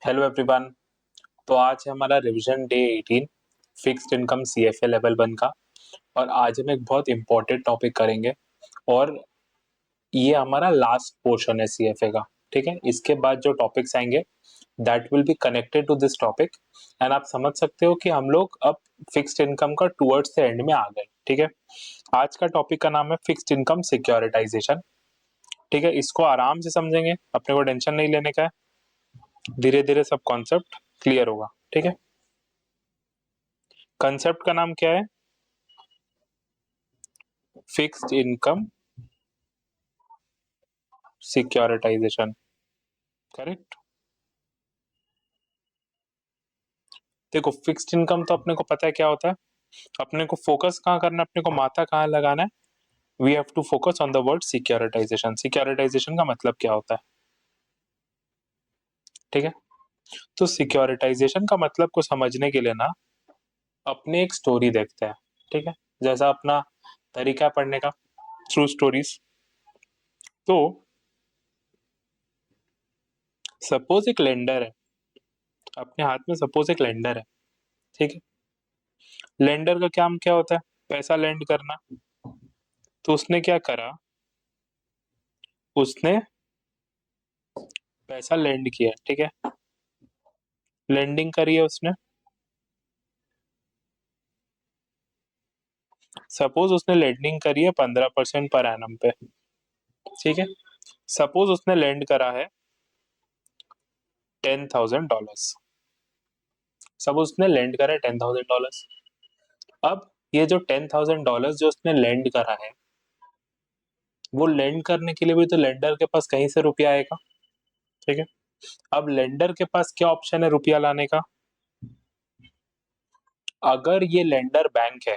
Hello everyone. तो आज है हमारा revision day 18 fixed income CFA level 1 का। और आज हम एक बहुत इंपॉर्टेंट टॉपिक करेंगे और ये हमारा लास्ट पोर्शन है सीएफए का। ठीक है, इसके बाद जो टॉपिक्स आएंगे that will be connected to this topic and आप समझ सकते हो कि हम लोग अब फिक्स्ड इनकम का टुवर्ड्स द एंड में आ गए। ठीक है, आज का टॉपिक का नाम है फिक्स्ड इनकम सिक्योरिटाइजेशन। ठीक है, इसको आराम से समझेंगे, अपने को टेंशन नहीं लेने का है, धीरे धीरे सब कॉन्सेप्ट क्लियर होगा। ठीक है, कंसेप्ट का नाम क्या है? Fixed income securitization. करेक्ट। देखो, फिक्स्ड इनकम तो अपने को पता है क्या होता है। अपने को फोकस कहाँ करना है, अपने को माथा कहाँ लगाना है? We have to focus on the word securitization. Securitization का मतलब क्या होता है? ठीक है, तो सिक्योरिटाइजेशन का मतलब को समझने के लिए ना अपने एक स्टोरी देखते हैं। ठीक है, जैसा अपना तरीका है पढ़ने का, थ्रू स्टोरीज। तो सपोज एक लेंडर है, अपने हाथ में सपोज एक लेंडर है। ठीक है, लेंडर का काम क्या होता है? पैसा लेंड करना। तो उसने क्या करा, उसने पैसा लेंड किया। ठीक है, लेंडिंग करी है उसने। सपोज उसने लेंडिंग करी है 15% पर एनम पे। ठीक है, सपोज उसने लेंड करा है $10,000। सपोज उसने लेंड करा है $10,000। अब ये जो $10,000 जो उसने लेंड करा है, वो लेंड करने के लिए भी तो लेंडर के पास कहीं से रुपया आएगा। ठीक है, अब लेंडर के पास क्या ऑप्शन है रुपया लाने का? अगर ये लेंडर बैंक है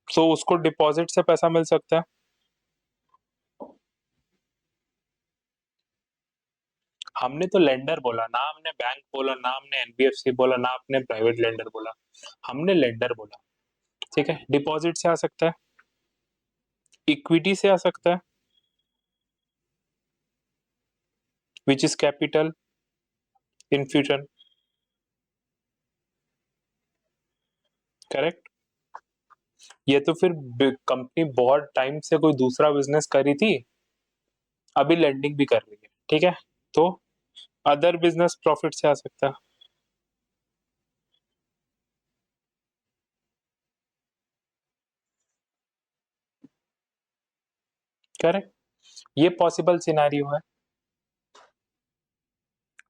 तो उसको डिपॉजिट से पैसा मिल सकता है। हमने तो लेंडर बोला ना, हमने बैंक बोला ना, हमने एनबीएफसी बोला ना, आपने प्राइवेट लेंडर बोला, हमने लेंडर बोला। ठीक है, डिपॉजिट से आ सकता है, इक्विटी से आ सकता है, which is capital infusion. Correct. ये तो फिर कंपनी बहुत टाइम से कोई दूसरा बिजनेस करी थी, अभी लेंडिंग भी कर रही है। ठीक है, तो अदर बिजनेस प्रॉफिट से आ सकता है। करेक्ट, ये पॉसिबल सिनारियो है।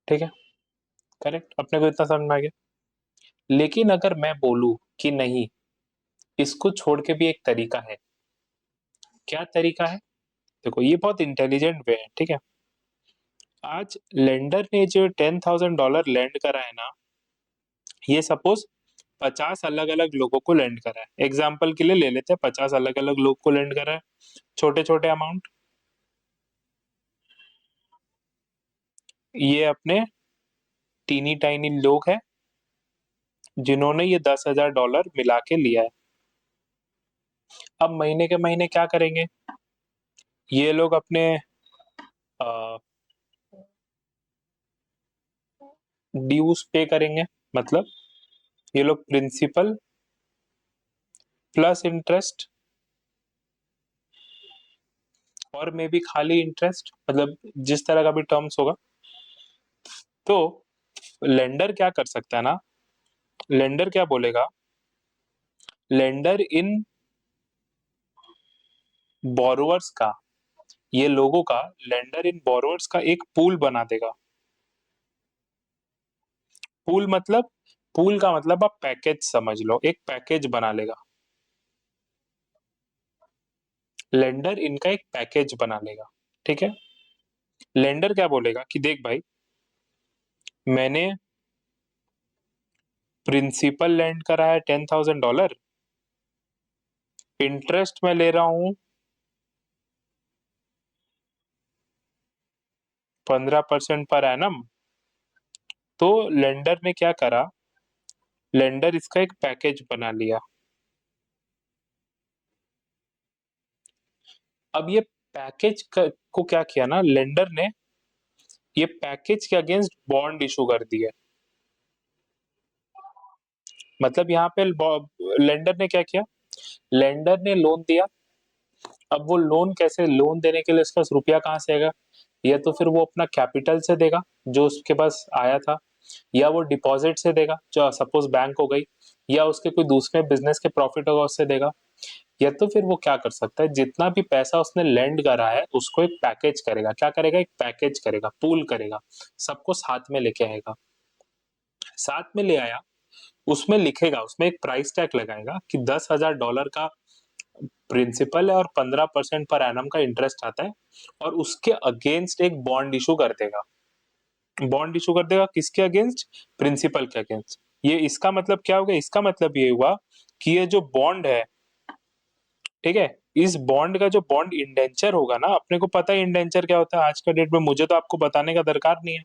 ठीक है, करेक्ट, अपने को इतना समझ में आ गया। लेकिन अगर मैं बोलूं कि नहीं, इसको छोड़ के भी एक तरीका है। क्या तरीका है? देखो, ये बहुत इंटेलिजेंट वे है। ठीक है, आज लेंडर ने जो $10,000 लेंड करा है ना, ये सपोज 50 अलग अलग लोगों को लेंड करा है। एग्जाम्पल के लिए ले लेते हैं, 50 अलग अलग लोग को लेंड करा है, छोटे छोटे अमाउंट। ये अपने टीनी टाइनी लोग हैं जिन्होंने ये $10,000 मिला के लिया है। अब महीने के महीने क्या करेंगे? ये लोग अपने ड्यूज पे करेंगे। मतलब ये लोग प्रिंसिपल प्लस इंटरेस्ट और मे बी खाली इंटरेस्ट, मतलब जिस तरह का भी टर्म्स होगा। तो लेंडर क्या कर सकता है ना, लेंडर क्या बोलेगा, लेंडर इन बोरोवर्स का, ये लोगों का, लेंडर इन बोरोवर्स का एक पूल बना देगा। पूल मतलब, पूल का मतलब आप पैकेज समझ लो, एक पैकेज बना लेगा। लेंडर इनका एक पैकेज बना लेगा। ठीक है, लेंडर क्या बोलेगा कि देख भाई, मैंने प्रिंसिपल लैंड करा है $10,000, इंटरेस्ट में ले रहा हूं 15% पर एनम। तो लेंडर ने क्या करा, लेंडर इसका एक पैकेज बना लिया। अब ये पैकेज को क्या किया ना लेंडर ने, ये पैकेज के अगेंस्ट बॉन्ड इशू कर दिया। मतलब यहाँ पे लेंडर ने क्या किया, लेंडर ने लोन दिया। अब वो लोन कैसे, लोन देने के लिए उसके पास रुपया कहाँ से आएगा, या तो फिर वो अपना कैपिटल से देगा जो उसके पास आया था, या वो डिपॉजिट से देगा जो सपोज बैंक हो गई, या उसके कोई दूसरे बिजनेस के प्रॉफिट होगा उससे देगा, या तो फिर वो क्या कर सकता है, जितना भी पैसा उसने लेंड करा है उसको एक पैकेज करेगा। क्या करेगा, एक पैकेज करेगा, पूल करेगा, सबको साथ में लेके आएगा। साथ में ले आया, उसमें लिखेगा, उसमें एक प्राइस टैग लगाएगा कि $10,000 का प्रिंसिपल है और 15% पर एनम का इंटरेस्ट आता है, और उसके अगेंस्ट एक बॉन्ड इशू कर देगा। बॉन्ड इशू कर देगा किसके अगेंस्ट, प्रिंसिपल के अगेंस्ट। ये इसका मतलब क्या हो गया, इसका मतलब ये हुआ कि ये जो बॉन्ड है, ठीक है, इस बॉन्ड का जो बॉन्ड इंडेंचर होगा ना, अपने को पता है इंडेंचर क्या होता है आज का डेट में, मुझे तो आपको बताने का दरकार नहीं है।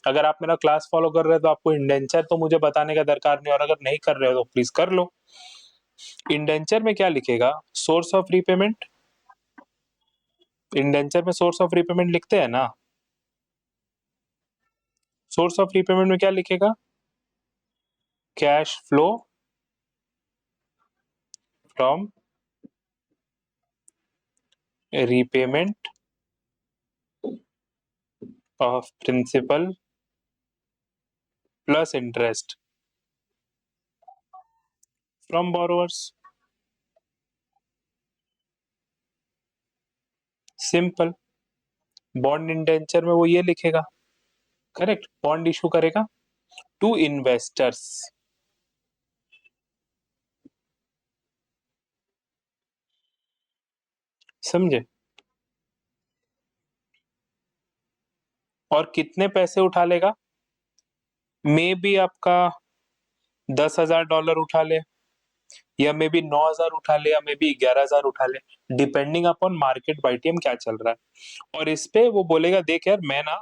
अगर आप मेरा क्लास फॉलो कर रहे हो तो आपको इंडेंचर तो मुझे बताने का दरकार नहीं, और अगर नहीं कर रहे हो तो प्लीज कर लो। इंडेंचर में क्या लिखेगा, सोर्स ऑफ रीपेमेंट। इंडेंचर में सोर्स ऑफ रीपेमेंट लिखते हैं ना, सोर्स ऑफ रीपेमेंट में क्या लिखेगा, cash flow from repayment of principal plus interest from borrowers. Simple. Bond indenture में वो ये लिखेगा, करेक्ट, बॉन्ड इशू करेगा टू इन्वेस्टर्स। समझे, और कितने पैसे उठा लेगा, मे बी आपका $10,000 उठा ले, या मे बी 9,000 उठा ले, या मे बी 11,000 उठा ले, डिपेंडिंग अपॉन मार्केट बाईटीएम क्या चल रहा है। और इस पे वो बोलेगा देख यार मैं ना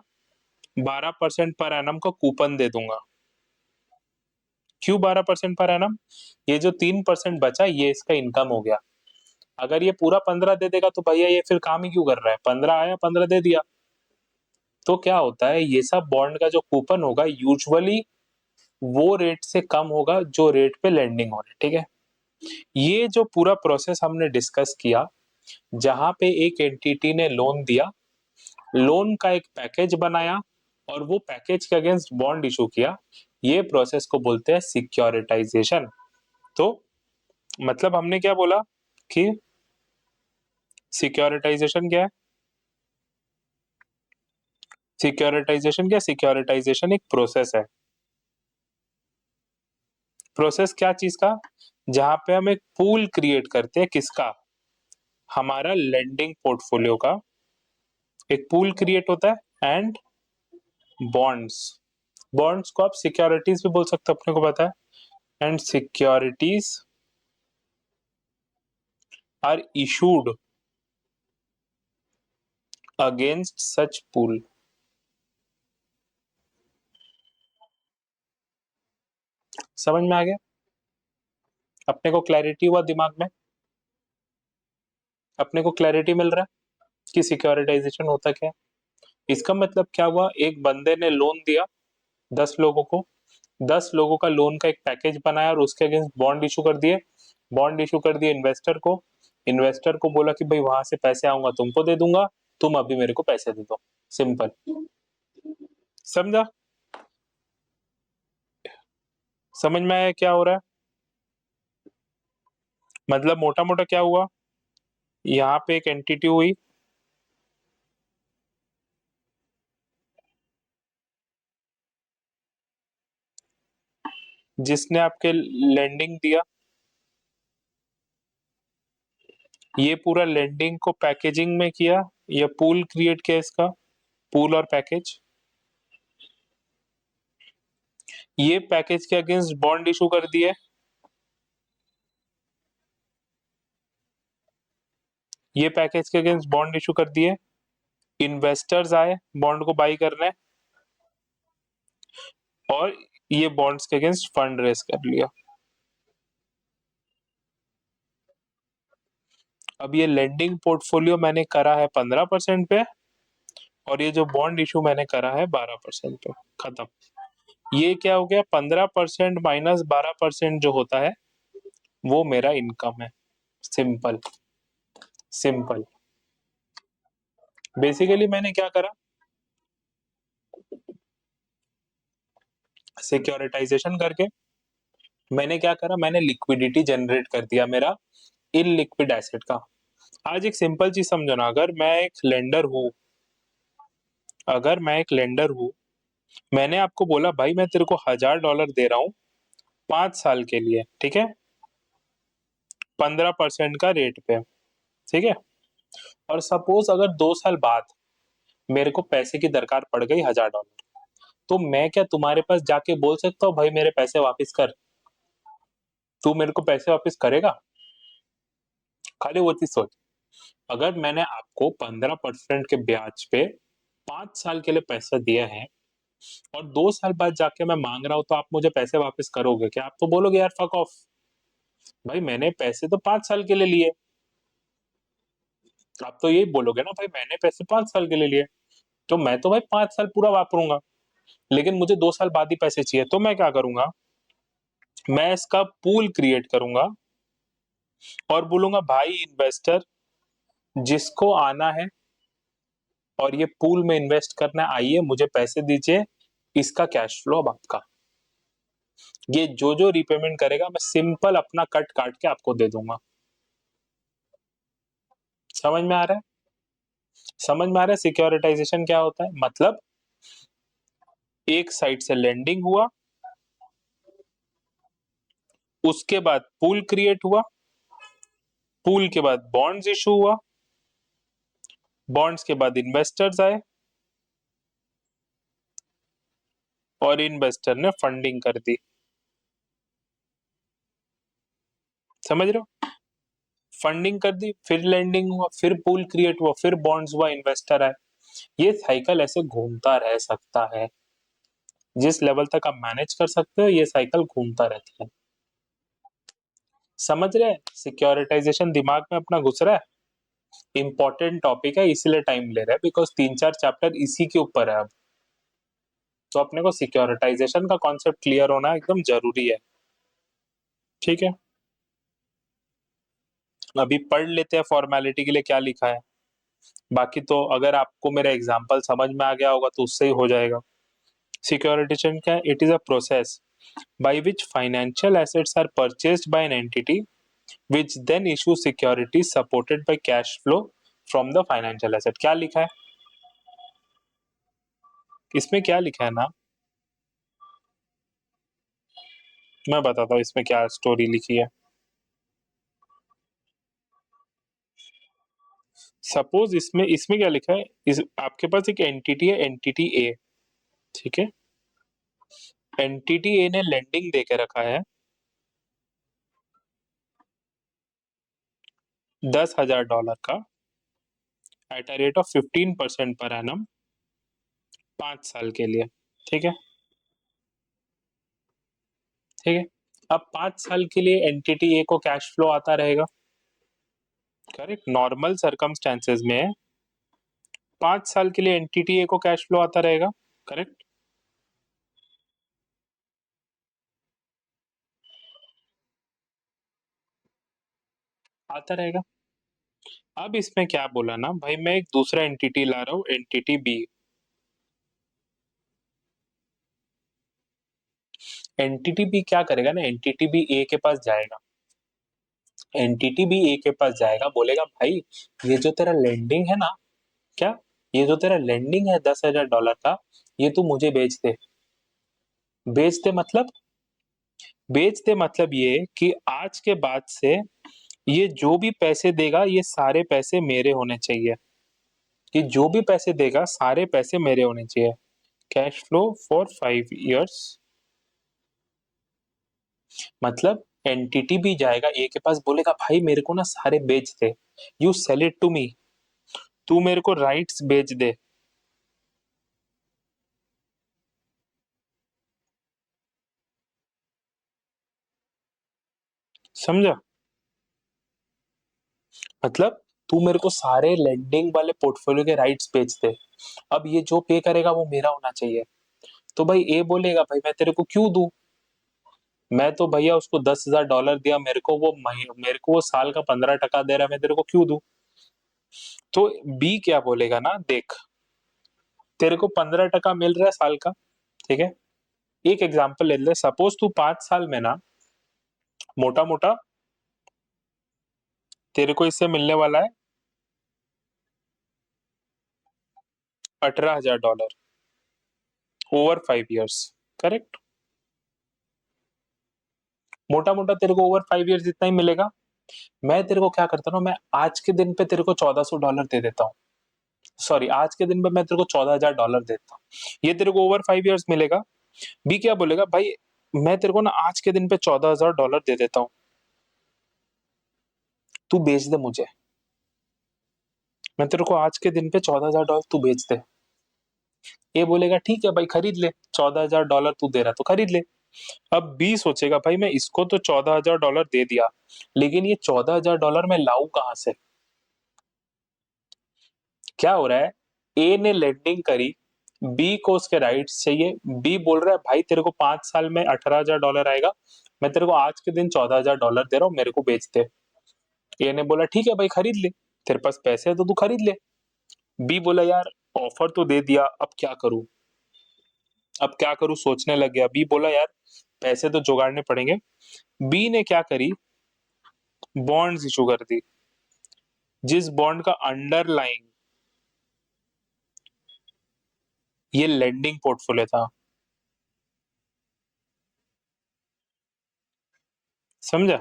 12% पर एनम का कूपन दे दूंगा। क्यों 12% पर एनम, ये जो 3% बचा ये इसका इनकम हो गया। अगर ये पूरा 15 दे देगा तो भैया ये फिर काम ही क्यों कर रहा है, 15 आया 15 दे दिया। तो क्या होता है, ये सब बॉन्ड का जो कूपन होगा यूजुअली वो रेट से कम होगा जो रेट पे लेंडिंग हो रही है, ठीक है। ये जो पूरा प्रोसेस हमने डिस्कस किया, जहां पे एक एंटिटी ने लोन दिया, लोन का एक पैकेज बनाया, और वो पैकेज के अगेंस्ट बॉन्ड इशू किया, ये प्रोसेस को बोलते हैं सिक्योरिटाइजेशन। तो मतलब हमने क्या बोला कि सिक्योरिटाइजेशन क्या है, सिक्योरिटाइजेशन क्या, सिक्योरिटाइजेशन एक प्रोसेस है। प्रोसेस क्या चीज का, जहां पे हम एक पूल क्रिएट करते हैं, किसका, हमारा लेंडिंग पोर्टफोलियो का एक पूल क्रिएट होता है, एंड बॉन्ड्स, बॉन्ड्स को आप सिक्योरिटीज भी बोल सकते हो, अपने को पता है, and securities are issued against such pool. समझ में आ गया, अपने को क्लैरिटी हुआ दिमाग में, अपने को क्लैरिटी मिल रहा है कि सिक्योरिटाइजेशन होता क्या है। इसका मतलब क्या हुआ, एक बंदे ने लोन दिया 10 लोगों को, 10 लोगों का लोन का एक पैकेज बनाया और उसके अगेंस्ट बॉन्ड इशू कर दिए, बॉन्ड इशू कर दिए इन्वेस्टर को, इन्वेस्टर को बोला कि भाई वहां से पैसे आऊंगा तुमको दे दूंगा, तुम अभी मेरे को पैसे दे दो। सिंपल। समझा, समझ में आया क्या हो रहा है, मतलब मोटा मोटा क्या हुआ, यहाँ पे एक एंटिटी हुई, जिसने आपके लेंडिंग दिया, ये पूरा लेंडिंग को पैकेजिंग में किया, या पूल क्रिएट किया इसका, पूल और पैकेज, ये पैकेज के अगेंस्ट बॉन्ड इशू कर दिए, ये पैकेज के अगेंस्ट बॉन्ड इशू कर दिए, इन्वेस्टर्स आए बॉन्ड को बाई करने, और ये बॉन्ड्स के अगेंस्ट फंड रेस कर लिया। अब ये लेंडिंग पोर्टफोलियो मैंने करा है 15% पे, और ये जो बॉन्ड इशू मैंने करा है 12% पे, खत्म। ये क्या हो गया, 15% माइनस 12% जो होता है वो मेरा इनकम है। Simple simple. बेसिकली मैंने क्या करा, सिक्योरिटाइजेशन करके मैंने क्या करा, मैंने लिक्विडिटी जनरेट कर दिया मेरा इनलिक्विड एसेट का। आज एक सिंपल चीज समझो ना, अगर मैं एक लेंडर हूँ, मैंने आपको बोला भाई मैं तेरे को $1000 दे रहा हूँ 5 साल के लिए, ठीक है, 15% का रेट पे, ठीक है। और सपोज अगर 2 साल बाद मेरे को पैसे की दरकार पड़ गई $1000, तो मैं क्या तुम्हारे पास जाके बोल सकता हूँ भाई मेरे पैसे वापस कर, तू मेरे को पैसे वापस करेगा? खाली वो चीज सोच, अगर मैंने आपको 15% के ब्याज पे 5 साल के लिए पैसा दिया है और 2 साल बाद जाके मैं मांग रहा हूं तो आप मुझे पैसे वापस करोगे क्या? आप तो बोलोगे यार फक ऑफ, भाई मैंने पैसे तो 5 साल के लिए लिए। आप तो यही बोलोगे ना, भाई मैंने पैसे 5 साल के लिए लिए, तो मैं तो भाई 5 साल पूरा वापरूंगा, लेकिन मुझे 2 साल बाद ही पैसे चाहिए, तो मैं क्या करूंगा, मैं इसका पूल क्रिएट करूंगा और बोलूंगा भाई इन्वेस्टर जिसको आना है और ये पूल में इन्वेस्ट करना है, आइए मुझे पैसे दीजिए, इसका कैश फ्लो अब आपका। ये जो जो रिपेमेंट करेगा मैं सिंपल अपना कट काट के आपको दे दूंगा। समझ में आ रहा है? समझ में आ रहा है सिक्योरिटाइजेशन क्या होता है? मतलब एक साइड से लेंडिंग हुआ, उसके बाद पूल क्रिएट हुआ, पूल के बाद बॉन्ड्स इशू हुआ, बॉन्ड्स के बाद इन्वेस्टर्स आए और इन्वेस्टर ने फंडिंग कर दी। समझ रहे हो? फंडिंग कर दी, फिर लैंडिंग हुआ, फिर पूल क्रिएट हुआ, फिर बॉन्ड्स हुआ, इन्वेस्टर आए। ये साइकिल ऐसे घूमता रह सकता है, जिस लेवल तक आप मैनेज कर सकते हो ये साइकिल घूमता रहता है। समझ रहे? सिक्योरिटाइजेशन दिमाग में अपना घुस रहा है, इंपॉर्टेंट टॉपिक है इसलिए टाइम ले रहा है, बिकॉज 3-4 चैप्टर इसी के ऊपर है अब। तो अपने को सिक्योरिटाइजेशन का कॉन्सेप्ट क्लियर होना एकदम जरूरी है, ठीक है। अभी पढ़ लेते हैं फॉर्मेलिटी के लिए क्या लिखा है, बाकी तो अगर आपको मेरा एग्जांपल समझ में आ गया होगा तो उससे ही हो जाएगा। सिक्योरिटेशन क्या है? It is a process by which financial assets are purchased by an entity which then issue securities supported by cash flow from the financial asset। क्या लिखा है इसमें? क्या लिखा है ना, मैं बताता हूँ इसमें क्या स्टोरी लिखी है। सपोज इसमें इसमें क्या लिखा है, आपके पास एक एंटिटी है, एंटिटी ए, ठीक है। एंटिटी ए ने लेंडिंग दे के रखा है $10,000 का at a rate of 15% per annum 5 साल के लिए, ठीक है। ठीक है, अब 5 साल के लिए एंटिटी ए को कैश फ्लो आता रहेगा, करेक्ट। नॉर्मल सर्कमस्टेंसेज में 5 साल के लिए एंटिटी ए को कैश फ्लो आता रहेगा, करेक्ट। आता रहेगा। अब इसमें क्या बोला ना भाई, मैं एक दूसरा एंटिटी ला रहा हूँ, एंटिटी बी। एंटिटी बी क्या करेगा ना, एंटिटी बी ए के पास जाएगा, एंटिटी बी ए के पास जाएगा, बोलेगा भाई ये जो तेरा लेंडिंग है ना, क्या, ये जो तेरा लेंडिंग है $10,000 का, ये तू मुझे बेच दे। बेच दे मतलब, बेच दे मतलब ये कि आज के बाद से ये जो भी पैसे देगा ये सारे पैसे मेरे होने चाहिए, कि जो भी पैसे देगा सारे पैसे मेरे होने चाहिए। कैश फ्लो फॉर 5 इयर्स, मतलब एंटिटी भी जाएगा ए के पास, बोलेगा भाई मेरे को ना सारे बेच दे, you sell it to me, तू मेरे को राइट्स बेच दे। समझा? मतलब तू मेरे को सारे लेंडिंग वाले पोर्टफोलियो के राइट्स बेच दे, अब ये जो पे करेगा वो मेरा होना चाहिए। तो भाई ए बोलेगा भाई मैं तेरे को क्यों दूं, मैं तो भैया उसको $10,000 दिया, मेरे को वो साल का 15% दे रहा है, मैं तेरे को क्यों दूं। तो बी क्या बोलेगा ना, देख तेरे को 15% मिल रहा है साल का, ठीक है। एक एग्जांपल ले ले, सपोज तू 5 साल में ना मोटा मोटा तेरे को इससे मिलने वाला है $18,000 ओवर 5 ईयर्स, करेक्ट। मोटा मोटा तेरे को ओवर 5 ईयर्स इतना ही मिलेगा। मैं तेरे को क्या करता हूँ, मैं आज के दिन पे तेरे को $1,400 दे देता हूँ, सॉरी आज के दिन पे मैं तेरे को $14,000 देता हूँ, ये तेरे को ओवर 5 ईयर्स मिलेगा। बी क्या बोलेगा, भाई मैं तेरे को ना आज के दिन पे $14,000 दे देता हूँ, तू बेच दे मुझे, मैं तेरे को आज के दिन पे $14,000 तू बेच दे। ये बोलेगा ठीक है भाई खरीद ले, $14,000 तू दे रहा तो खरीद ले। अब बी सोचेगा भाई मैं इसको तो $14,000 दे दिया, लेकिन ये $14,000 मैं लाऊं कहां से। क्या हो रहा है, ए ने लेंडिंग करी, बी को उसके राइट्स चाहिए, बी बोल रहा है भाई तेरे को 5 साल में $18,000 आएगा, मैं तेरे को आज के दिन $14,000 दे रहा हूँ, मेरे को बेच दे। ए ने बोला ठीक है भाई खरीद ले, तेरे पास पैसे है तो तू खरीद ले। बी बोला यार ऑफर तो दे दिया, अब क्या करूं, अब क्या करूं सोचने लग गया। बी बोला यार पैसे तो जुगाड़ने पड़ेंगे। बी ने क्या करी, बॉन्ड्स इशू कर दी, जिस बॉन्ड का अंडरलाइंग ये लेंडिंग पोर्टफोलियो था, समझा।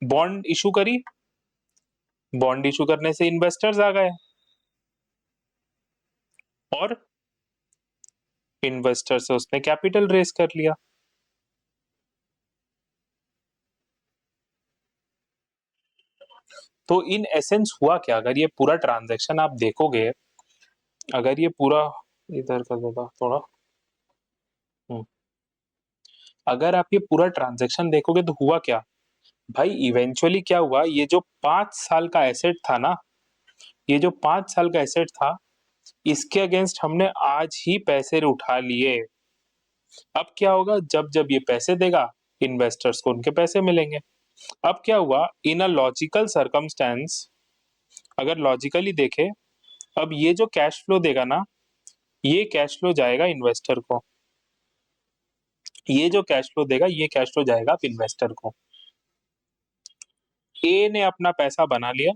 बॉन्ड इशू करी, बॉन्ड इशू करने से इन्वेस्टर्स आ गए, और इन्वेस्टर से उसने कैपिटल रेस कर लिया। तो इन एसेंस हुआ क्या, अगर ये पूरा ट्रांजैक्शन आप देखोगे, अगर ये पूरा इधर कर देता थोड़ा, हम्म, अगर आप ये पूरा ट्रांजैक्शन देखोगे तो हुआ क्या भाई, इवेंचुअली क्या हुआ, ये जो 5 साल का एसेट था ना, ये जो 5 साल का एसेट था, इसके अगेंस्ट हमने आज ही पैसे उठा लिए। अब क्या होगा, जब जब ये पैसे देगा इन्वेस्टर्स को उनके पैसे मिलेंगे। अब क्या हुआ, इन अ लॉजिकल सर्कमस्टेंस, अगर लॉजिकली देखे, अब ये जो कैश फ्लो देगा ना, ये कैश फ्लो जाएगा इन्वेस्टर को, ये जो कैश फ्लो देगा ये कैश फ्लो जाएगा आप इन्वेस्टर को। ए ने अपना पैसा बना लिया,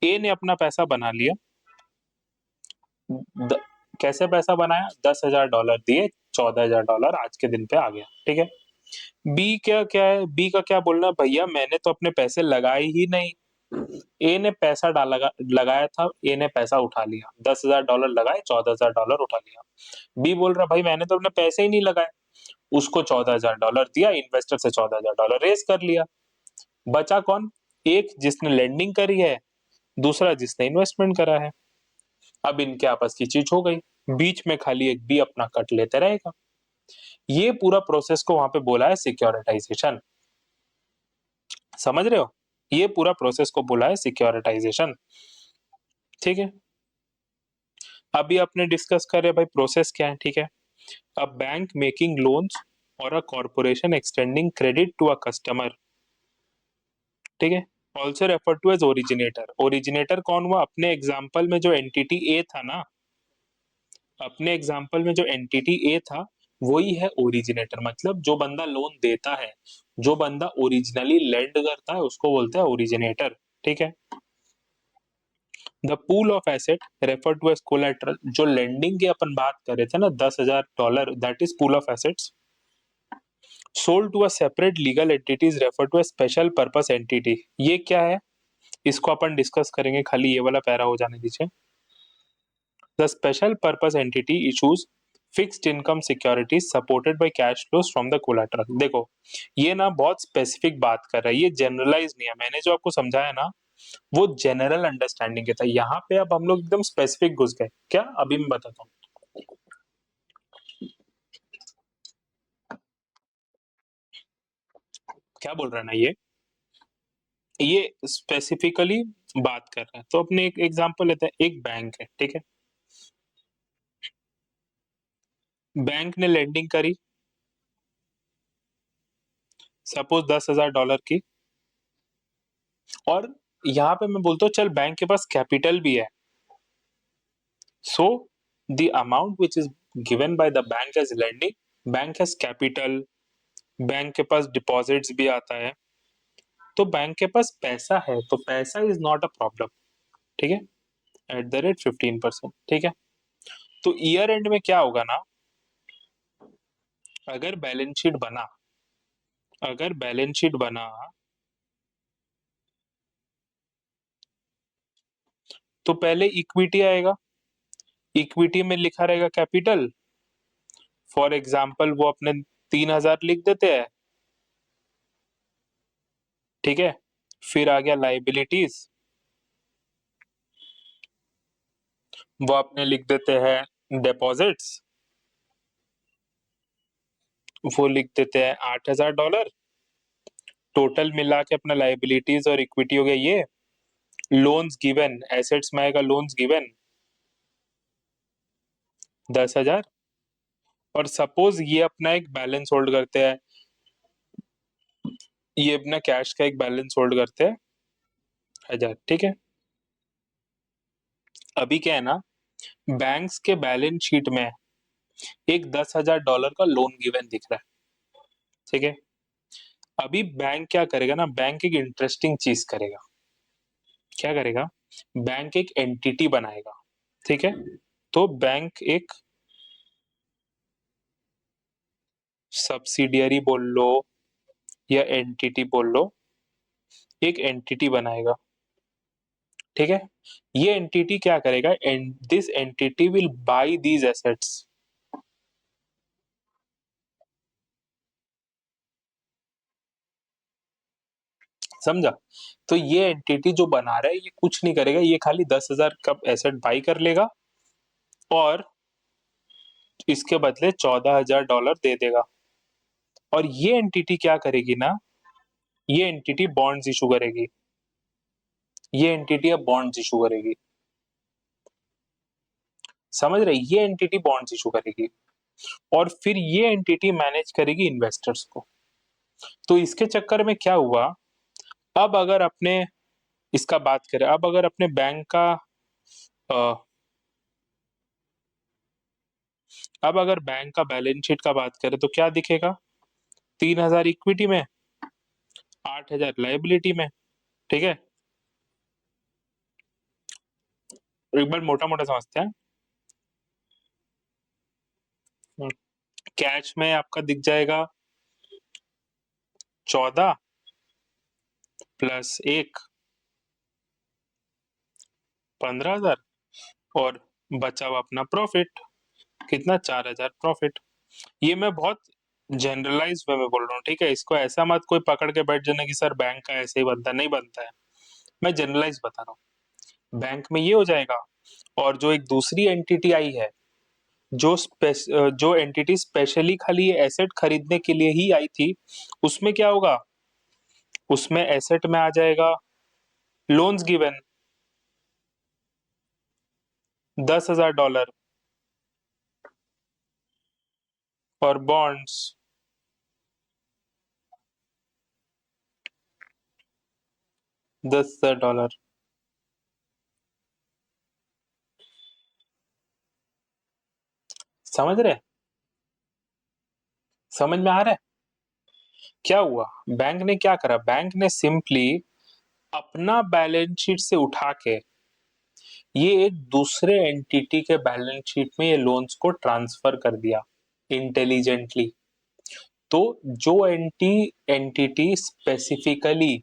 ए ने अपना पैसा बना लिया, द, कैसे पैसा बनाया, $10,000 दिए, $14,000 आज के दिन पे आ गया, ठीक है। बी क्या क्या है, बी का क्या बोलना, भैया मैंने तो अपने पैसे लगाए ही नहीं, ए ने पैसा लगाया था, ए ने पैसा उठा लिया, $10,000 लगाए, $14,000 उठा लिया। बी बोल रहा भाई मैंने तो अपने पैसे ही नहीं लगाए, उसको $14,000 दिया, इन्वेस्टर से $14,000 रेस कर लिया। बचा कौन, एक जिसने लेंडिंग करी है, दूसरा जिसने इन्वेस्टमेंट करा है। अब इनके आपस की चीज हो गई, बीच में खाली एक बी अपना कट लेते रहेगा। ये पूरा प्रोसेस को वहां पे बोला है सिक्योरिटाइजेशन, समझ रहे हो, ये पूरा प्रोसेस को बोला है सिक्योरिटाइजेशन, ठीक है। अभी आपने डिस्कस करे भाई प्रोसेस क्या है, ठीक है। अ बैंक मेकिंग लोन्स और a corporation extending credit to a customer, ठीक है। Also refer to as originator, originator कौन हुआ, अपने एग्जाम्पल में जो एंटिटी ए था ना, अपने एग्जाम्पल में जो एंटिटी ए था वही है ओरिजिनेटर, मतलब जो बंदा लोन देता है, जो बंदा ओरिजिनली लेंड करता है उसको बोलते हैं ओरिजिनेटर, ठीक है। The pool of asset refer to as collateral, जो लेंडिंग की अपन बात कर रहे थे ना $10,000, that is pool of assets. Sold to a separate legal entities refer to a special purpose entity, ये क्या है, इसको अपन डिस्कस करेंगे, खाली ये वाला पैरा हो जाने दीजिए। The special purpose entity issues fixed income securities supported by cash flows from the collateral. देखो ये ना बहुत स्पेसिफिक बात कर रहा है, ये जनरलाइज नहीं है, मैंने जो आपको समझाया ना वो जनरल अंडरस्टैंडिंग के था, यहाँ पे अब हम लोग एकदम स्पेसिफिक घुस गए क्या, अभी मैं बताता हूँ। क्या बोल रहा है ना ये, ये स्पेसिफिकली बात कर रहा है। तो अपने एक एग्जांपल लेते हैं, एक बैंक है, ठीक है? बैंक ने लेंडिंग करी, सपोज $10,000 की, और यहाँ पे मैं बोलता हूँ चल बैंक के पास कैपिटल भी है, so the amount which is given by the bank as lending, bank has capital, bank के पास डिपॉजिट्स भी आता है, तो बैंक के पास पैसा है, तो पैसा इज नॉट अ प्रॉब्लम, ठीक है? एट द रेट 15%, ठीक है? तो ईयर एंड में क्या होगा ना, अगर बैलेंस शीट बना, अगर बैलेंस शीट बना, तो पहले इक्विटी आएगा, इक्विटी में लिखा रहेगा कैपिटल, फॉर एग्जाम्पल वो अपने 3,000 लिख देते हैं, ठीक है? फिर आ गया लाइबिलिटीज, वो अपने लिख देते हैं डिपॉजिट्स, वो लिख देते हैं $8,000, टोटल मिला के अपना लाइबिलिटीज और इक्विटी हो गया ये। लोन्स गिवन, एसेट्स में आएगा लोन्स गिवन 10,000, और सपोज ये अपना एक बैलेंस होल्ड करते हैं, ये अपना कैश का एक बैलेंस होल्ड करते हैं 1,000, ठीक है? अभी क्या है ना, बैंक्स के बैलेंस शीट में एक $10,000 का लोन गिवन दिख रहा है, ठीक है? अभी बैंक क्या करेगा ना, बैंक एक इंटरेस्टिंग चीज करेगा, क्या करेगा, बैंक एक एंटिटी बनाएगा, ठीक है? तो बैंक एक सब्सिडियरी बोल लो या एंटिटी बोल लो, एक एंटिटी बनाएगा, ठीक है? ये एंटिटी क्या करेगा, and this entity will buy these assets, समझा? तो ये एंटिटी जो बना रहा है ये कुछ नहीं करेगा, ये खाली 10,000 का एसेट बाई कर लेगा और इसके बदले $14,000 दे देगा। और ये एंटिटी क्या करेगी ना, ये एंटिटी बॉन्ड्स इशू करेगी, ये एंटिटी अब बॉन्ड्स इशू करेगी, समझ रहे? ये एंटिटी बॉन्ड्स इशू करेगी और फिर ये एंटिटी मैनेज करेगी इन्वेस्टर्स को। तो इसके चक्कर में क्या हुआ, अब अगर अपने इसका बात करें, अब अगर अपने बैंक का अ, अब अगर बैंक का बैलेंस शीट का बात करें तो क्या दिखेगा, 3,000 इक्विटी में, 8,000 लाइबिलिटी में, ठीक है? एक बार मोटा मोटा समझते हैं, कैश में आपका दिख जाएगा 14 प्लस 1 15,000, और बचा हुआ अपना प्रॉफिट, कितना, 4,000 प्रॉफिट। ये मैं बहुत जनरलाइज वे में बोल रहा हूँ, ठीक है? इसको ऐसा मत कोई पकड़ के बैठ जाना कि सर बैंक का ऐसे ही बनता है, नहीं बनता है, मैं जनरलाइज बता रहा हूँ। बैंक में ये हो जाएगा, और जो एक दूसरी एंटिटी आई है, जो एंटिटी स्पेशली खाली ये एसेट खरीदने के लिए ही आई थी, उसमें क्या होगा, उसमें एसेट में आ जाएगा लोन्स गिवन $10,000 और बॉन्ड्स $10,000। समझ रहे, समझ में आ रहा है? क्या हुआ, बैंक ने क्या करा, बैंक ने सिंपली अपना बैलेंस शीट से उठा के ये एक दूसरे एंटिटी के बैलेंस शीट में ये लोन्स को ट्रांसफर कर दिया इंटेलिजेंटली। तो जो एंटिटी स्पेसिफिकली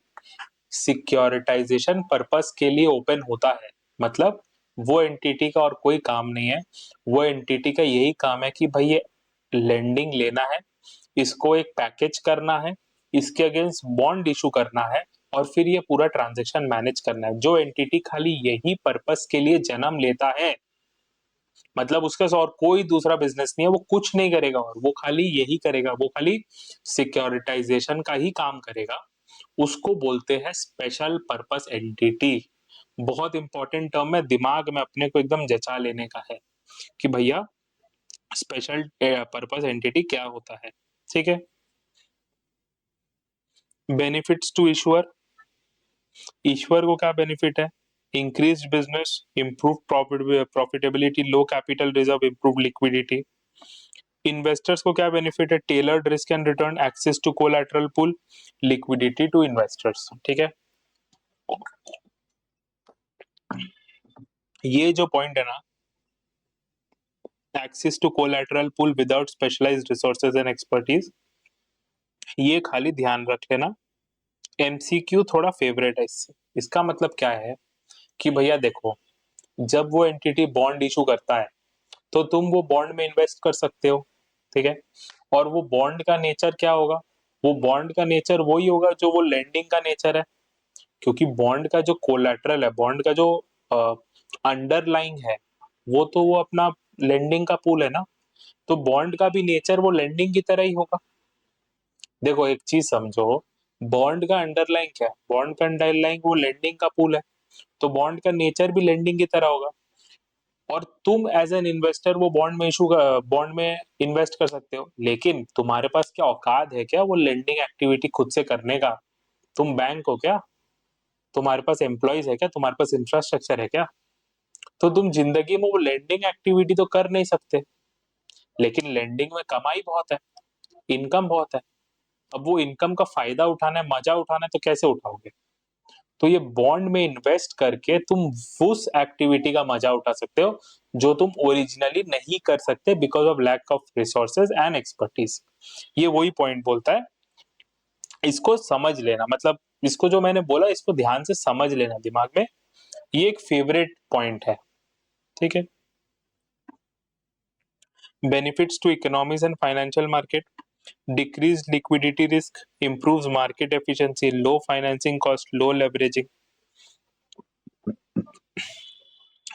सिक्योरिटाइजेशन पर्पस के लिए ओपन होता है, मतलब वो एंटिटी का और कोई काम नहीं है, वो एंटिटी का यही काम है कि भाई ये लेंडिंग लेना है, इसको एक पैकेज करना है, इसके अगेंस्ट बॉन्ड इशू करना है, और फिर ये पूरा ट्रांजैक्शन मैनेज करना है। जो एंटिटी खाली यही पर्पस के लिए जन्म लेता है, मतलब उसके और कोई दूसरा बिजनेस नहीं है, वो कुछ नहीं करेगा और वो खाली यही करेगा, वो खाली सिक्योरिटाइजेशन का ही काम करेगा, उसको बोलते हैं स्पेशल पर्पस एंटिटी। बहुत इंपॉर्टेंट टर्म है, दिमाग में अपने को एकदम जचा लेने का है कि भैया स्पेशल पर्पस एंटिटी क्या होता है। ठीक है। बेनिफिट्स टू ईश्वर, ईश्वर को क्या बेनिफिट है? Increase business, improve profitability, low capital reserve, improve liquidity. Investors को क्या बेनिफिट है? Tailored risk and return, access to collateral pool, liquidity to investors. ठीक है। ये जो पॉइंट है ना, access to collateral pool without specialised resources and expertise, ये खाली ध्यान रख लेना। एमसीक्यू थोड़ा फेवरेट है इससे। इसका मतलब क्या है कि भैया देखो, जब वो एंटिटी बॉन्ड इशू करता है तो तुम वो बॉन्ड में इन्वेस्ट कर सकते हो। ठीक है। और वो बॉन्ड का नेचर क्या होगा? वो बॉन्ड का नेचर वही होगा जो वो लेंडिंग का नेचर है, क्योंकि बॉन्ड का जो कोलैटरल है, बॉन्ड का जो अंडरलाइंग है, वो तो वो अपना लेंडिंग का पूल है ना। तो बॉन्ड का भी नेचर वो लेंडिंग की तरह ही होगा। देखो एक चीज समझो, बॉन्ड का अंडरलाइंग क्या है? बॉन्ड का अंडरलाइंग वो लेंडिंग का पूल है, तो बॉन्ड का नेचर भी लेंडिंग की तरह होगा। और तुम एज एन इन्वेस्टर वो बॉन्ड में इन्वेस्ट कर सकते हो, लेकिन तुम्हारे पास क्या औकात है क्या वो लेंडिंग एक्टिविटी खुद से करने का? तुम बैंक हो क्या? तुम्हारे पास एम्प्लॉयज है क्या? तुम्हारे पास इंफ्रास्ट्रक्चर है क्या? तो तुम जिंदगी में वो लेंडिंग एक्टिविटी तो कर नहीं सकते। लेकिन लेंडिंग में कमाई बहुत है, इनकम बहुत है। अब वो इनकम का फायदा उठाना है, मजा उठाना है, तो कैसे उठाओगे? तो ये बॉन्ड में इन्वेस्ट करके तुम उस एक्टिविटी का मजा उठा सकते हो जो तुम ओरिजिनली नहीं कर सकते because of lack of resources and expertise. ये वही पॉइंट बोलता है। इसको समझ लेना, मतलब इसको जो मैंने बोला इसको ध्यान से समझ लेना दिमाग में। ये एक फेवरेट पॉइंट है। ठीक है। Benefits to economies and financial market, decreased liquidity risk, improves market efficiency, low financing cost, low leveraging.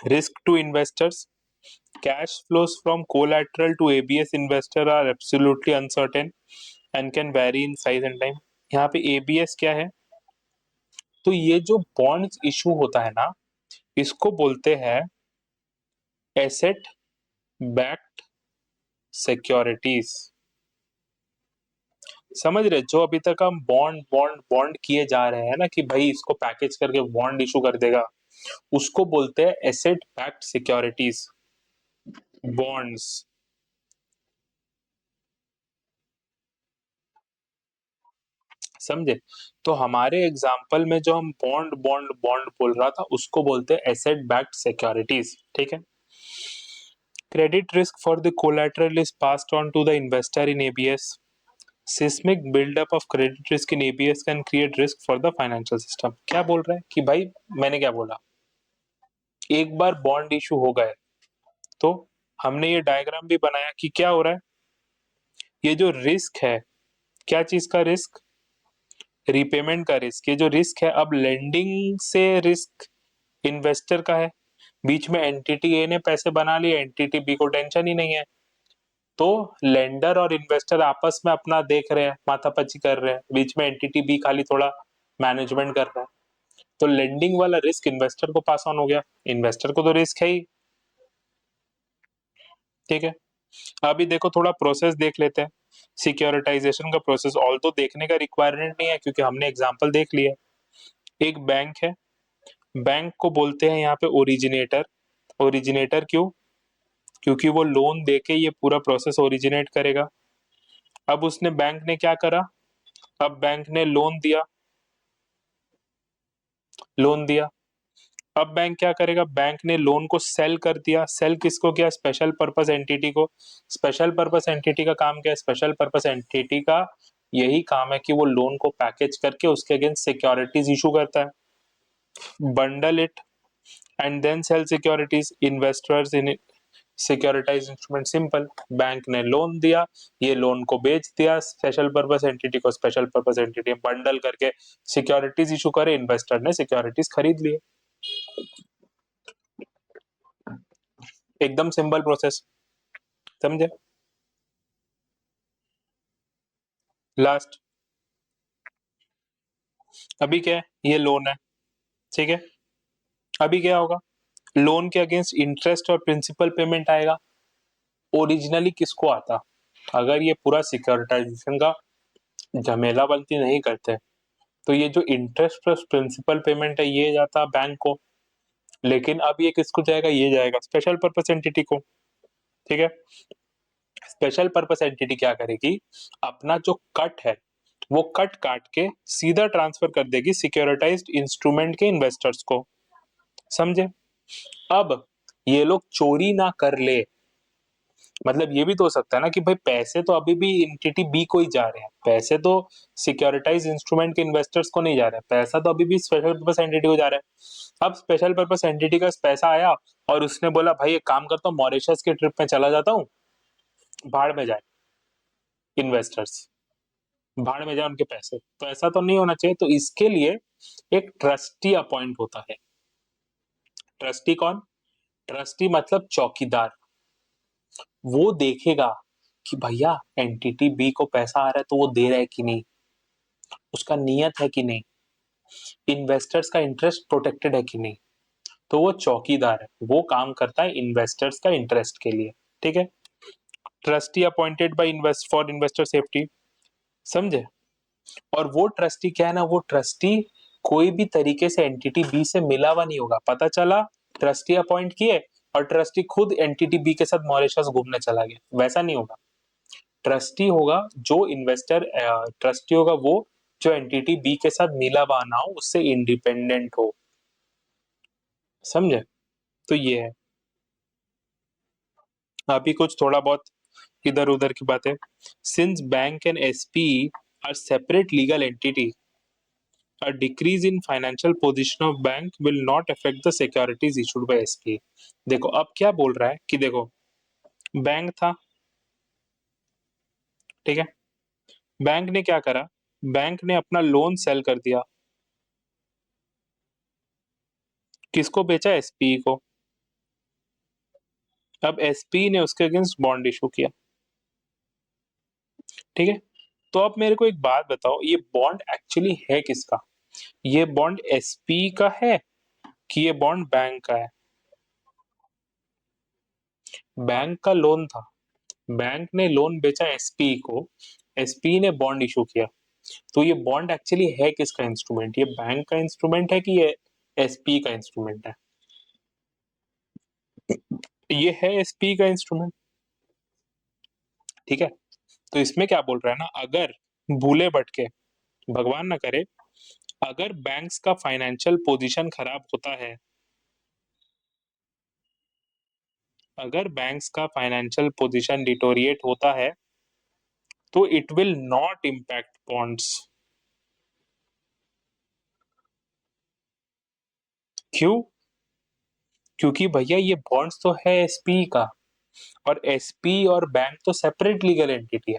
Risk to investors, cash flows from collateral to ABS investor are absolutely uncertain and can vary in size and time. यहाँ पे ABS क्या है? तो ये जो bonds issue होता है ना, इसको बोलते हैं एसेट बैक्ड सिक्योरिटीज। समझ रहे? जो अभी तक हम बॉन्ड बॉन्ड बॉन्ड किए जा रहे हैं ना कि भाई इसको पैकेज करके बॉन्ड इशू कर देगा, उसको बोलते हैं एसेट बैक्ड सिक्योरिटीज, बॉन्ड्स। समझे? तो हमारे एग्जाम्पल में जो हम बॉन्ड बॉन्ड बॉन्ड बोल रहा था उसको बोलते हैं एसेट बैक्ड सिक्योरिटीज। ठीक है। Credit risk for the collateral is passed on to the investor in ABS. Systemic buildup of credit risk in ABS can create risk for the financial system. क्या बोल रहा है कि भाई, मैंने क्या बोला, एक बार बॉन्ड इशू हो गए तो हमने ये डायग्राम भी बनाया कि क्या हो रहा है। ये जो रिस्क है, क्या चीज का रिस्क? रीपेमेंट का रिस्क। ये जो रिस्क है, अब लेंडिंग से रिस्क इन्वेस्टर का है। बीच में एंटिटी ए ने पैसे बना लिए, एंटिटी बी को टेंशन ही नहीं है, तो लेंडर और इन्वेस्टर आपस में अपना देख रहे हैं, माथापच्ची कर रहे हैं, बीच में एंटिटी बी खाली थोड़ा मैनेजमेंट कर रहा है। तो लेंडिंग वाला रिस्क इन्वेस्टर को पास ऑन हो गया, इन्वेस्टर को तो रिस्क है ही। ठीक है। अभी देखो थोड़ा प्रोसेस देख लेते हैं, सिक्योरिटाइजेशन का प्रोसेस। ऑल तो देखने का रिक्वायरमेंट नहीं है क्योंकि हमने एग्जांपल देख लिया। एक बैंक है, बैंक को बोलते हैं यहाँ पे ओरिजिनेटर। ओरिजिनेटर क्यों? क्योंकि वो लोन देके ये पूरा प्रोसेस ओरिजिनेट करेगा। अब उसने, बैंक ने क्या करा? अब बैंक ने लोन दिया, लोन दिया। अब बैंक क्या करेगा? बैंक ने लोन को सेल कर दिया। सेल किसको किया? स्पेशल पर्पस एंटिटी को। स्पेशल पर्पस एंटिटी का काम क्या है? स्पेशल पर्पस एंटिटी का यही काम है कि वो लोन को पैकेज करके उसके अगेंस्ट सिक्योरिटीज इशू करता है, bundle it and then sell securities investors in securitize instrument. Simple, bank ने लोन दिया, ये लोन को बेच दिया स्पेशल पर्पस एंटिटी को, स्पेशल पर्पस एंटिटी बंडल करके सिक्योरिटीज इशू करे, इन्वेस्टर ने सिक्योरिटीज खरीद लिए। एकदम सिंपल प्रोसेस। समझे? लास्ट, अभी क्या है, ये लोन है, ठीक है। अभी क्या होगा, लोन के अगेंस्ट इंटरेस्ट और प्रिंसिपल पेमेंट आएगा। ओरिजिनली किसको आता, अगर ये पूरा सिक्योरिटाइजेशन का झमेला बनती नहीं करते तो ये जो इंटरेस्ट प्लस प्रिंसिपल पेमेंट है ये जाता बैंक को, लेकिन अब ये किसको जाएगा, ये जाएगा स्पेशल पर्पस एंटिटी को, ठीक है। स्पेशल पर्पस एंटिटी क्या करेगी, अपना जो कट है वो कट काट के सीधा ट्रांसफर कर देगी सिक्योरिटाइज्ड इंस्ट्रूमेंट के इन्वेस्टर्स को, समझे। अब ये लोग चोरी ना कर ले, मतलब ये भी तो हो सकता है ना कि भाई पैसे तो अभी भी एंटिटी बी को ही जा रहे हैं, पैसे तो सिक्योरिटाइज इंस्ट्रूमेंट के इन्वेस्टर्स को नहीं जा रहे हैं, पैसा तो अभी भी स्पेशल पर्पस एंटिटी को जा रहा है। अब स्पेशल पर्पस एंटिटी का पैसा आया और उसने बोला भाई एक काम करता हूँ, मॉरिशस के ट्रिप में चला जाता हूँ, भाड़ में जाए इन्वेस्टर्स, भाड़ में जाए उनके पैसे, तो ऐसा तो नहीं होना चाहिए। तो इसके लिए एक ट्रस्टी अपॉइंट होता है। ट्रस्टी कौन, ट्रस्टी मतलब चौकीदार। वो देखेगा कि भैया एंटिटी बी को पैसा आ रहा है तो वो दे रहा है कि नहीं, उसका नियत है कि नहीं, इन्वेस्टर्स का इंटरेस्ट प्रोटेक्टेड है कि नहीं। तो वो चौकीदार है, वो काम करता है इन्वेस्टर्स का इंटरेस्ट के लिए, ठीक है। Trustee appointed by invest for investor safety, समझे। और वो ट्रस्टी क्या है ना, वो ट्रस्टी कोई भी तरीके से एंटिटी बी से मिला हुआ नहीं होगा, पता चला ट्रस्टी अपॉइंट किए और ट्रस्टी खुद एंटिटी बी के साथ मॉरिशस घूमने चला गया, वैसा नहीं होगा। ट्रस्टी होगा जो इन्वेस्टर, ट्रस्टी होगा वो जो एंटिटी बी के साथ मिला हुआ ना हो, उससे इंडिपेंडेंट हो, समझे। तो ये है, अभी कुछ थोड़ा बहुत इधर उधर की बातें। Since bank and SP R separate legal entity, a decrease in financial position of bank will not affect the securities issued by SPA। देखो अब क्या बोल रहा है कि देखो, बैंक था, ठीक है, बैंक ने क्या करा, बैंक ने अपना लोन सेल कर दिया, किसको बेचा, एसपी को। अब एसपी ने उसके अगेंस्ट बॉन्ड इशू किया, ठीक है। तो अब मेरे को एक बात बताओ, ये बॉन्ड एक्चुअली है किसका, ये बॉन्ड एसपी का है कि ये बॉन्ड बैंक का है। बैंक का लोन था, बैंक ने लोन बेचा एसपी को, एसपी ने बॉन्ड इशू किया, तो ये बॉन्ड एक्चुअली है किसका इंस्ट्रूमेंट, ये बैंक का इंस्ट्रूमेंट है कि ये एसपी का इंस्ट्रूमेंट है, ये है एसपी का इंस्ट्रूमेंट, ठीक है। तो इसमें क्या बोल रहा है ना, अगर भूले भटके, भगवान ना करे, अगर बैंक्स का फाइनेंशियल पोजीशन खराब होता है, अगर बैंक्स का फाइनेंशियल पोजीशन डिटोरिएट होता है तो it will not impact bonds. क्यों, क्योंकि भैया ये बॉन्ड्स तो है एसपी का, और एसपी और बैंक तो सेपरेट लीगल एंटिटी है।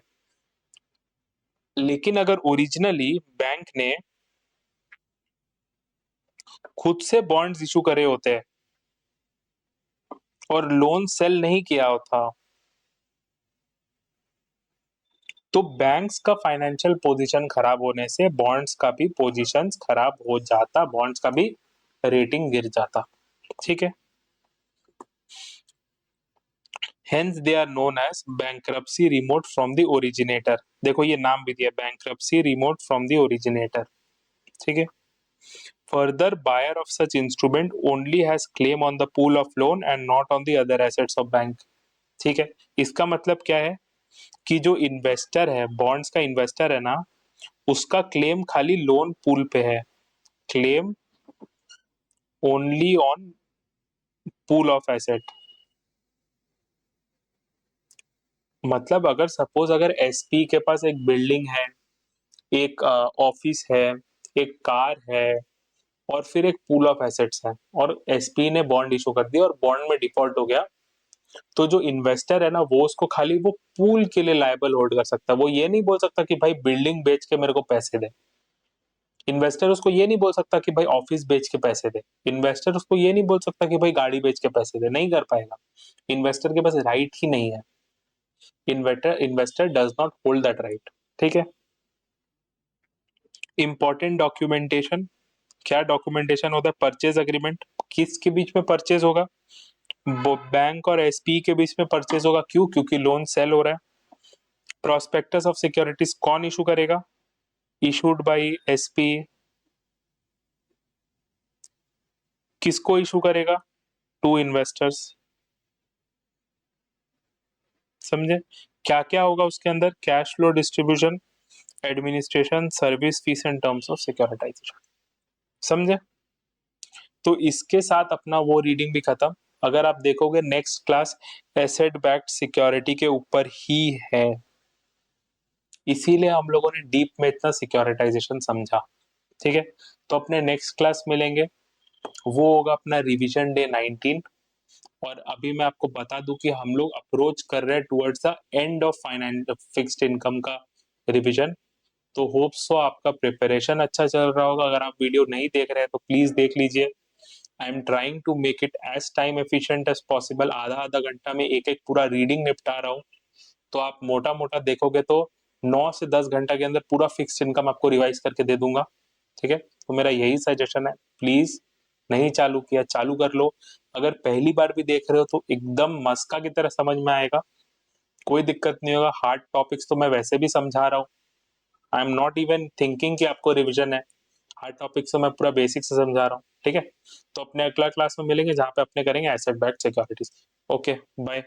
लेकिन अगर ओरिजिनली बैंक ने खुद से बॉन्ड्स इशू करे होते और लोन सेल नहीं किया होता तो बैंक्स का फाइनेंशियल पोजीशन खराब होने से बॉन्ड्स का भी पोजीशन खराब हो जाता, बॉन्ड्स का भी रेटिंग गिर जाता, ठीक है। Hence they are known as bankruptcy remote from the originator. देखो ये नाम भी दिया, bankruptcy remote from the originator, ठीक है। Further buyer of such instrument only has claim on the pool of loan and not on the other assets of bank, ठीक है। इसका मतलब क्या है कि जो इन्वेस्टर है, बॉन्ड्स का इन्वेस्टर है ना, उसका क्लेम खाली लोन पूल पे है, claim only on pool of asset. मतलब अगर सपोज अगर एसपी के पास एक बिल्डिंग है, एक ऑफिस है, एक कार है, और फिर एक पूल ऑफ एसेट्स है, और एसपी ने बॉन्ड इशू कर दिया और बॉन्ड में डिफॉल्ट हो गया, तो जो इन्वेस्टर है ना वो उसको खाली वो पूल के लिए लायबल होल्ड कर सकता है, वो ये नहीं बोल सकता कि भाई बिल्डिंग बेच के मेरे को पैसे दे। इन्वेस्टर उसको ये नहीं बोल सकता कि भाई ऑफिस बेच के पैसे दे, इन्वेस्टर उसको ये नहीं बोल सकता कि भाई गाड़ी बेच के पैसे दे, नहीं कर पाएगा, इन्वेस्टर के पास राइट ही नहीं है, investor investor does not hold that right, ठीक है। इंपॉर्टेंट डॉक्यूमेंटेशन, क्या डॉक्यूमेंटेशन होता है? परचेज अग्रीमेंट, किसके बीच में परचेज होगा? बैंक और एसपी के बीच में परचेज होगा। क्यों? क्योंकि लोन सेल हो रहा है। प्रोस्पेक्टस ऑफ सिक्योरिटीज कौन इशू करेगा? Issued by SP. किसको इशू करेगा? To investors. समझे? क्या क्या होगा उसके अंदर? Cash flow distribution, administration, service fees and terms of securitization. समझे? तो इसके साथ अपना वो रीडिंग भी खत्म। अगर आप देखोगे next class asset backed security के ऊपर ही है, इसीलिए हम लोगों ने डीप में इतना सिक्योरिटाइजेशन समझा। ठीक है, तो अपने नेक्स्ट क्लास मिलेंगे, वो होगा अपना रिवीजन डे 19। और अभी मैं आपको बता दूं कि हम लोग अप्रोच कर रहे हैं towards the end of finance fixed income का रिवीजन। तो होप सो आपका प्रिपरेशन अच्छा चल रहा होगा। अगर आप वीडियो नहीं देख रहे हैं तो प्लीज देख लीजिए। I am trying to make it as time efficient as possible. आधा आधा घंटा में एक एक पूरा रीडिंग निपटा रहा हूँ। तो आप मोटा मोटा देखोगे तो 9 से 10 घंटा के अंदर पूरा फिक्स्ड इनकम आपको रिवाइज करके दे दूंगा। ठीक है, तो मेरा यही सजेशन है, प्लीज नहीं चालू किया चालू कर लो। अगर पहली बार भी देख रहे हो तो एकदम मस्का की तरह समझ में आएगा, कोई दिक्कत नहीं होगा। हार्ड टॉपिक्स तो मैं वैसे भी समझा रहा हूँ। I am not even thinking कि आपको रिविजन है। हार्ड टॉपिक्स तो मैं पूरा बेसिक से समझा रहा हूँ। ठीक है, तो अपने अगला क्लास में मिलेंगे जहाँ पे अपने करेंगे asset backed securities. Okay, bye.